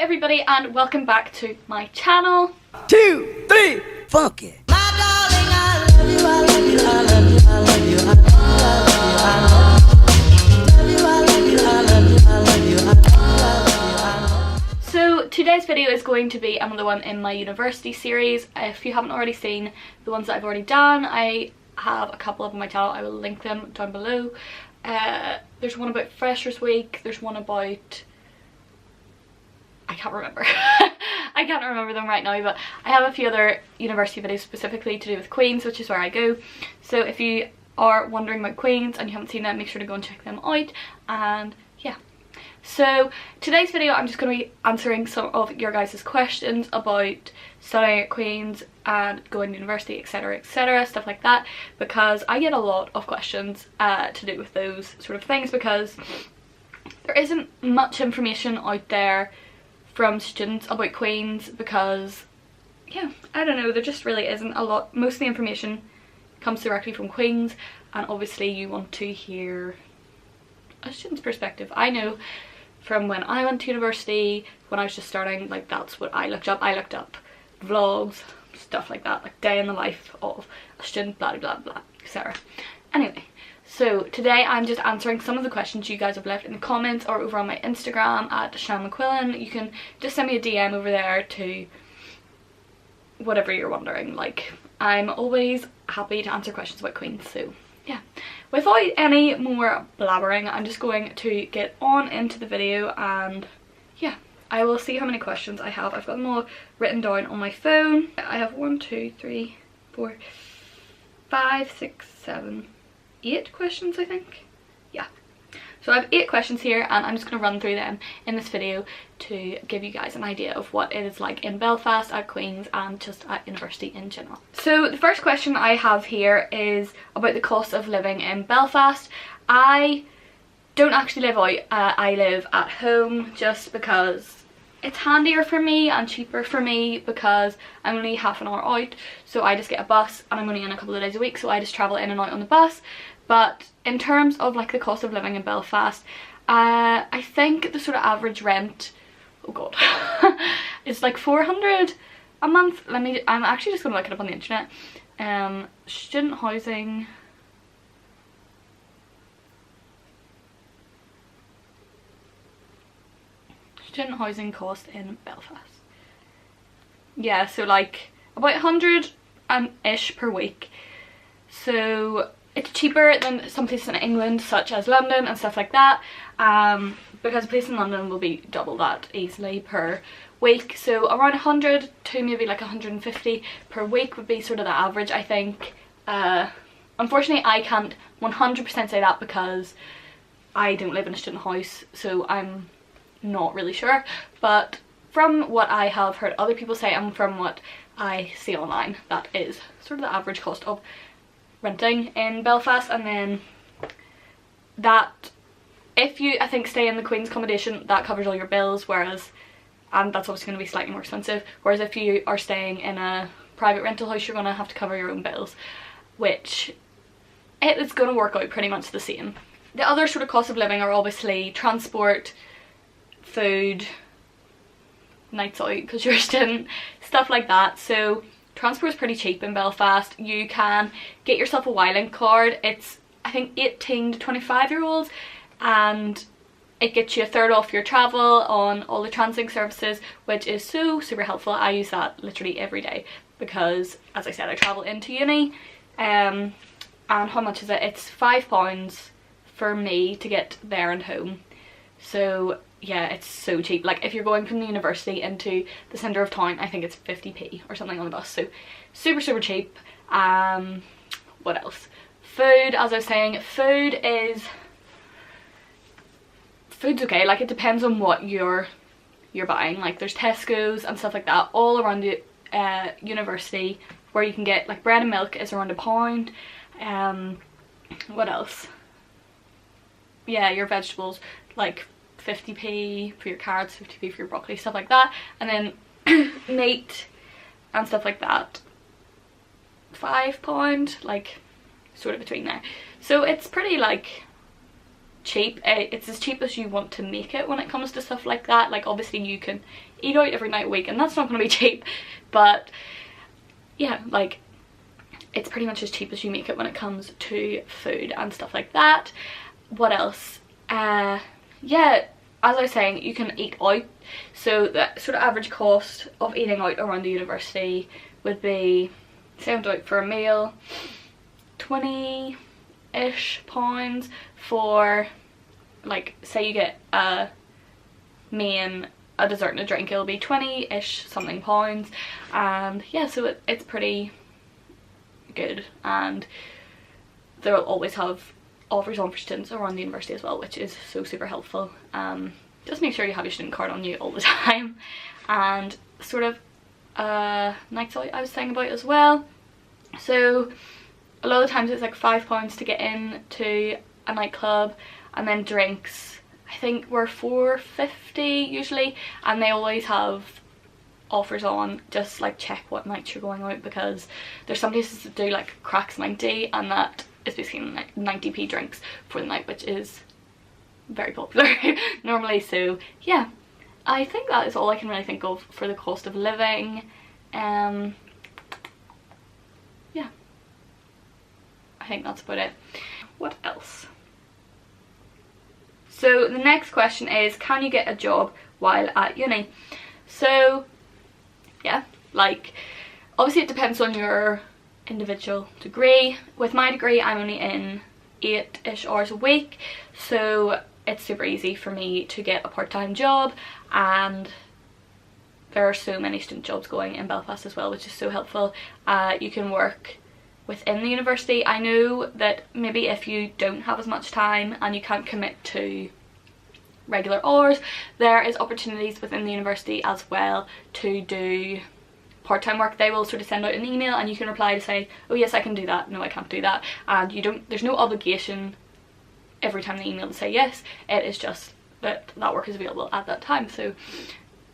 everybody and welcome back to my channel. 2, 3, fuck it. So today's video is going to be another one in my university series. If you haven't already seen the ones that I've already done, I have a couple of them on my channel. I will link them down below. There's one about Freshers Week, there's one about... I can't remember. I can't remember them right now, but I have a few other university videos specifically to do with Queens, which is where I go. So if you are wondering about Queens and you haven't seen them, make sure to go and check them out. And yeah. So today's video I'm just going to be answering some of your guys' questions about studying at Queens and going to university, etc, stuff like that, because I get a lot of questions to do with those sort of things, because there isn't much information out there from students about Queens, because yeah, I don't know, there just really isn't a lot. Most of the information comes directly from Queens, and obviously you want to hear a student's perspective. I know from when I went to university, when I was just starting, like that's what I looked up. I looked up vlogs, stuff like that, like day in the life of a student, blah blah blah, etc. Anyway, so today I'm just answering some of the questions you guys have left in the comments or over on my Instagram at Shan McQuillan. You can just send me a DM over there to whatever you're wondering. Like, I'm always happy to answer questions about Queens. So yeah, without any more blabbering, I'm just going to get on into the video, and yeah, I will see how many questions I have. I've got them all written down on my phone. I have 1, 2, 3, 4, 5, 6, 7, 8 questions, I think. Yeah, so I have 8 questions here, and I'm just going to run through them in this video to give you guys an idea of what it is like in Belfast, at Queen's, and just at university in general. So the first question I have here is about the cost of living in Belfast. I don't actually live out, I live at home just because it's handier for me and cheaper for me, because I'm only half an hour out, so I just get a bus, and I'm only in a couple of days a week, so I just travel in and out on the bus. But in terms of like the cost of living in Belfast, I think the sort of average rent, oh god, it's like 400 a month. I'm actually just gonna look it up on the internet. Student housing, cost in Belfast. Yeah, so like about 100-ish per week. So it's cheaper than some places in England, such as London and stuff like that, because a place in London will be double that easily per week. So around 100 to maybe like 150 per week would be sort of the average, I think. Unfortunately, I can't 100% say that because I don't live in a student house, so I'm not really sure, but from what I have heard other people say and from what I see online, that is sort of the average cost of renting in Belfast. And then that, if you, I think, stay in the Queen's accommodation, that covers all your bills, whereas, and that's obviously going to be slightly more expensive, whereas if you are staying in a private rental house, you're going to have to cover your own bills, which it is going to work out pretty much the same. The other sort of cost of living are obviously transport, food, nights out because you're a student, stuff like that. So transport is pretty cheap in Belfast. You can get yourself a Y-Link card. It's, I think, 18 to 25-year-olds, and it gets you a third off your travel on all the transit services, which is so super helpful. I use that literally every day because, as I said, I travel into uni. And how much is it? It's £5 for me to get there and home. So yeah, it's so cheap. Like if you're going from the university into the centre of town, I think it's 50p or something on the bus, so super super cheap. What else? Food, as I was saying, food's okay. Like it depends on what you're buying. Like there's Tesco's and stuff like that all around the university where you can get, like, bread and milk is around £1. What else? Yeah, your vegetables, like 50p for your carrots, 50p for your broccoli, stuff like that. And then meat and stuff like that, £5, like sort of between there. So it's pretty, like, cheap. It's as cheap as you want to make it when it comes to stuff like that. Like obviously you can eat out every night a week and that's not going to be cheap, but yeah, like it's pretty much as cheap as you make it when it comes to food and stuff like that. What else? Yeah, as I was saying, you can eat out, so the sort of average cost of eating out around the university would be, say I'm out for a meal, £20-ish for, like, say you get a main, a dessert and a drink, it'll be 20-ish something pounds. And yeah, so it's pretty good, and they'll always have offers on for students around the university as well, which is so super helpful. Just make sure you have your student card on you all the time. And sort of nights out I was saying about as well, so a lot of the times it's like £5 to get in to a nightclub, and then drinks I think were £4.50 usually, and they always have offers on. Just like check what nights you're going out, because there's some places that do like cracks 90, and that is basically 90p drinks for the night, which is very popular normally. So yeah, I think that is all I can really think of for the cost of living. Yeah, I think that's about it. What else? So the next question is, can you get a job while at uni? So yeah, like obviously it depends on your individual degree. With my degree I'm only in 8-ish hours a week, so it's super easy for me to get a part-time job, and there are so many student jobs going in Belfast as well, which is so helpful. You can work within the university. I know that maybe if you don't have as much time and you can't commit to regular hours, there is opportunities within the university as well to do part-time work. They will sort of send out an email and you can reply to say, oh yes I can do that, no I can't do that, and you don't, there's no obligation every time they email to say yes. It is just that that work is available at that time. So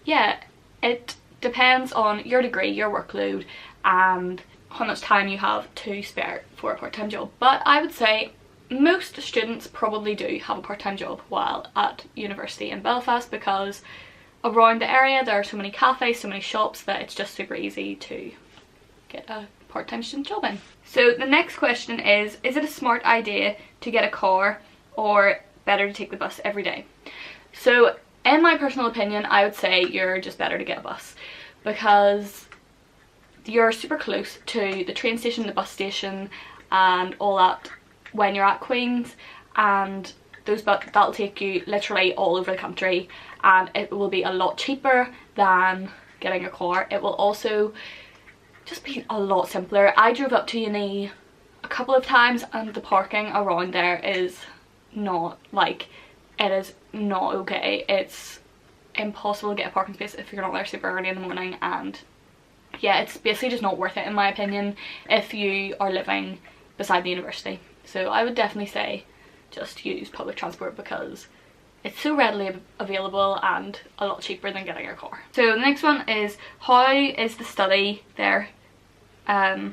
yeah, it depends on your degree, your workload, and how much time you have to spare for a part-time job. But I would say most students probably do have a part-time job while at university in Belfast, because around the area there are so many cafes, so many shops, that it's just super easy to get a part-time student job in. So the next question is it a smart idea to get a car, or better to take the bus every day? So in my personal opinion, I would say you're just better to get a bus, because you're super close to the train station, the bus station and all that when you're at Queen's, and that'll take you literally all over the country, and it will be a lot cheaper than getting a car. It will also just be a lot simpler. I drove up to uni a couple of times and the parking around there is not, like, it is not okay. It's impossible to get a parking space if you're not there super early in the morning, and yeah, it's basically just not worth it in my opinion if you are living beside the university. So I would definitely say just use public transport, because it's so readily available and a lot cheaper than getting a car. So the next one is, how is the study there? How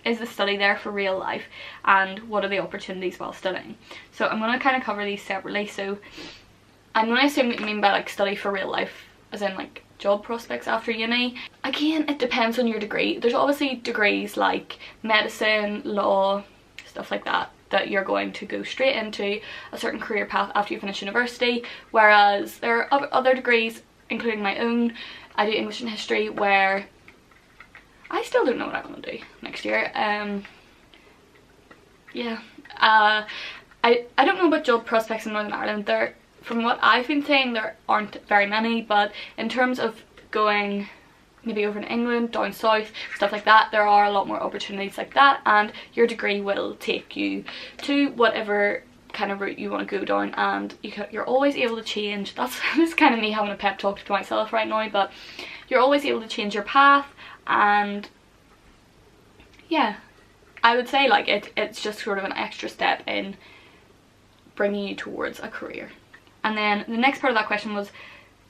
is the study there for real life, and what are the opportunities while studying? So I'm going to kind of cover these separately. So I'm going to assume that you mean by like study for real life as in like job prospects after uni. Again, it depends on your degree. There's obviously degrees like medicine, law, stuff like that, that you're going to go straight into a certain career path after you finish university, whereas there are other degrees, including my own. I do English and history, where I still don't know what I'm going to do next year. Yeah, I don't know about job prospects in Northern Ireland. There, from what I've been saying, there aren't very many, but in terms of going maybe over in England, down south, stuff like that, there are a lot more opportunities like that, and your degree will take you to whatever kind of route you want to go down, and you're always able to change. That's kind of me having a pep talk to myself right now, but you're always able to change your path. And yeah, I would say like it's just sort of an extra step in bringing you towards a career. And then the next part of that question was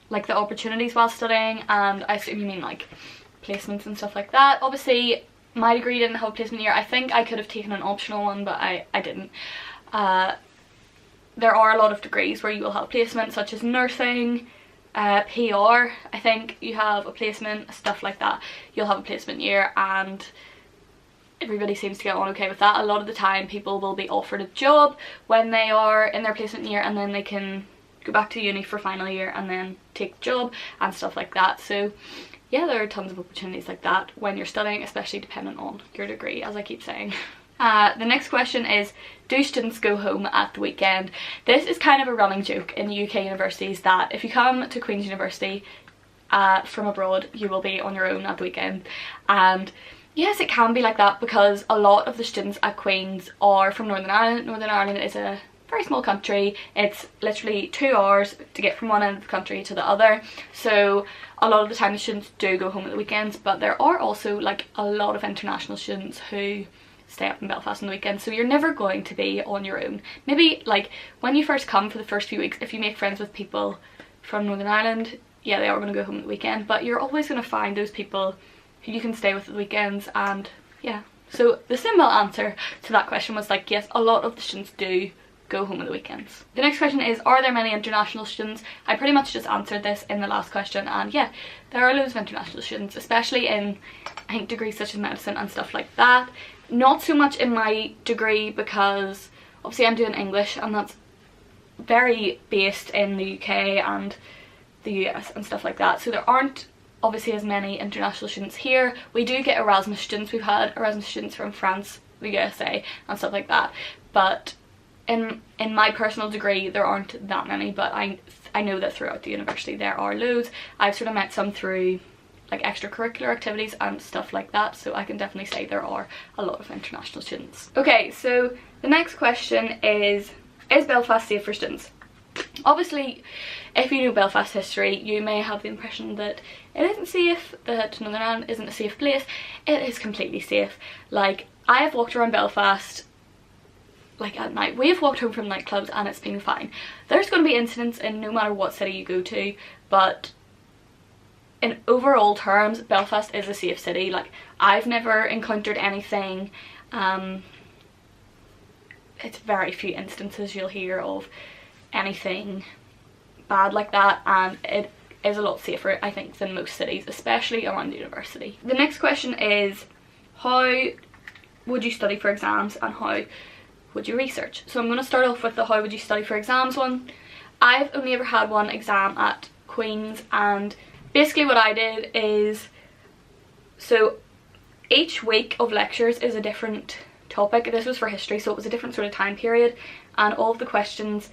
like the opportunities while studying, and I assume you mean like placements and stuff like that. Obviously my degree didn't have a placement year. I think I could have taken an optional one, but I didn't. There are a lot of degrees where you will have placements, such as nursing, PR, I think you have a placement, stuff like that. You'll have a placement year, and everybody seems to get on okay with that. A lot of the time people will be offered a job when they are in their placement year, and then they can go back to uni for final year and then take the job and stuff like that. So yeah, there are tons of opportunities like that when you're studying, especially dependent on your degree, as I keep saying. The next question is, do students go home at the weekend? This is kind of a running joke in the UK universities that if you come to Queen's University from abroad, you will be on your own at the weekend. And yes, it can be like that because a lot of the students at Queen's are from Northern Ireland. Northern Ireland is a very small country. It's literally 2 hours to get from one end of the country to the other. So a lot of the time the students do go home at the weekends, but there are also like a lot of international students who stay up in Belfast on the weekend, so you're never going to be on your own. Maybe like when you first come for the first few weeks, if you make friends with people from Northern Ireland, yeah, they are going to go home at the weekend, but you're always going to find those people who you can stay with at the weekends. And yeah, so the simple answer to that question was like, yes, a lot of the students do go home at the weekends. The next question is, are there many international students? I pretty much just answered this in the last question, and yeah, there are loads of international students, especially in, I think, degrees such as medicine and stuff like that. Not so much in my degree because obviously I'm doing English, and that's very based in the UK and the US and stuff like that, so there aren't obviously as many international students here. We do get Erasmus students. We've had Erasmus students from France, the USA and stuff like that, but in my personal degree there aren't that many, but I know that throughout the university there are loads. I've sort of met some through like extracurricular activities and stuff like that, so I can definitely say there are a lot of international students. Okay, so the next question is Belfast safe for students? Obviously, if you know Belfast history, you may have the impression that it isn't safe, that Northern Ireland isn't a safe place. It is completely safe. Like, I have walked around Belfast like at night. We have walked home from nightclubs and it's been fine. There's going to be incidents in no matter what city you go to, but in overall terms, Belfast is a safe city. Like, I've never encountered anything. It's very few instances you'll hear of anything bad like that, and it is a lot safer, I think, than most cities, especially around the university. The next question is, how would you study for exams and how would you research? So I'm going to start off with the how would you study for exams one. I've only ever had one exam at Queen's, and basically what I did is, so each week of lectures is a different topic. This was for history, so it was a different sort of time period, and all of the questions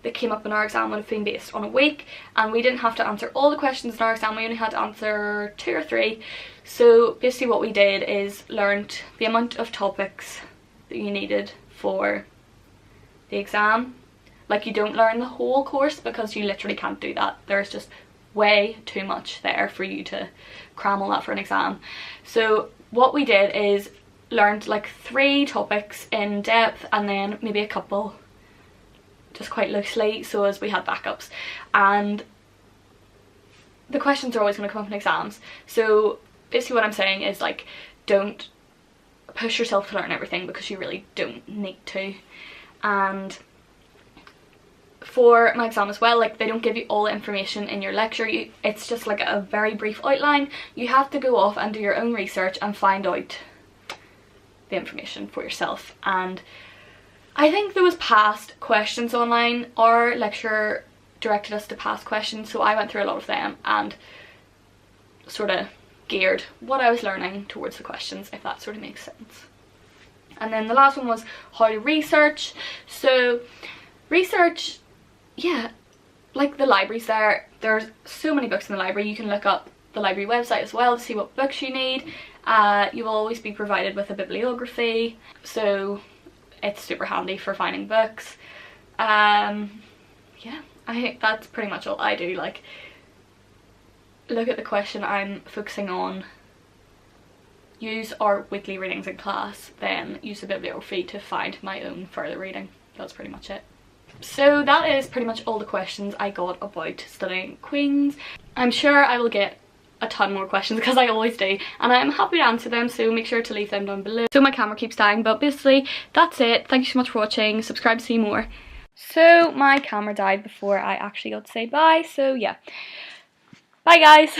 that came up in our exam would have been based on a week, and we didn't have to answer all the questions in our exam. We only had to answer 2 or 3. So basically what we did is learned the amount of topics that you needed for the exam. Like, you don't learn the whole course because you literally can't do that. There's just way too much there for you to cram all that for an exam. So what we did is learned like 3 topics in depth, and then maybe a couple just quite loosely, so as we had backups. And the questions are always going to come up in exams, so basically what I'm saying is, like, don't push yourself to learn everything because you really don't need to. And for my exam as well, like, they don't give you all the information in your lecture. It's just like a very brief outline. You have to go off and do your own research and find out the information for yourself. And I think there was past questions online. Our lecturer directed us to past questions, so I went through a lot of them and sort of geared what I was learning towards the questions, if that sort of makes sense. And then the last one was how to research. So research, yeah, like the libraries there's so many books in the library. You can look up the library website as well to see what books you need. You will always be provided with a bibliography, so it's super handy for finding books. Yeah, I think that's pretty much all I do. Like, look at the question I'm focusing on, use our weekly readings in class, then use the bibliography to find my own further reading. That's pretty much it. So that is pretty much all the questions I got about studying Queen's. I'm sure I will get a ton more questions, because I always do, and I'm happy to answer them, so make sure to leave them down below. So my camera keeps dying, but basically that's it. Thank you so much for watching. Subscribe to see more. So my camera died before I actually got to say bye, so yeah. Bye guys!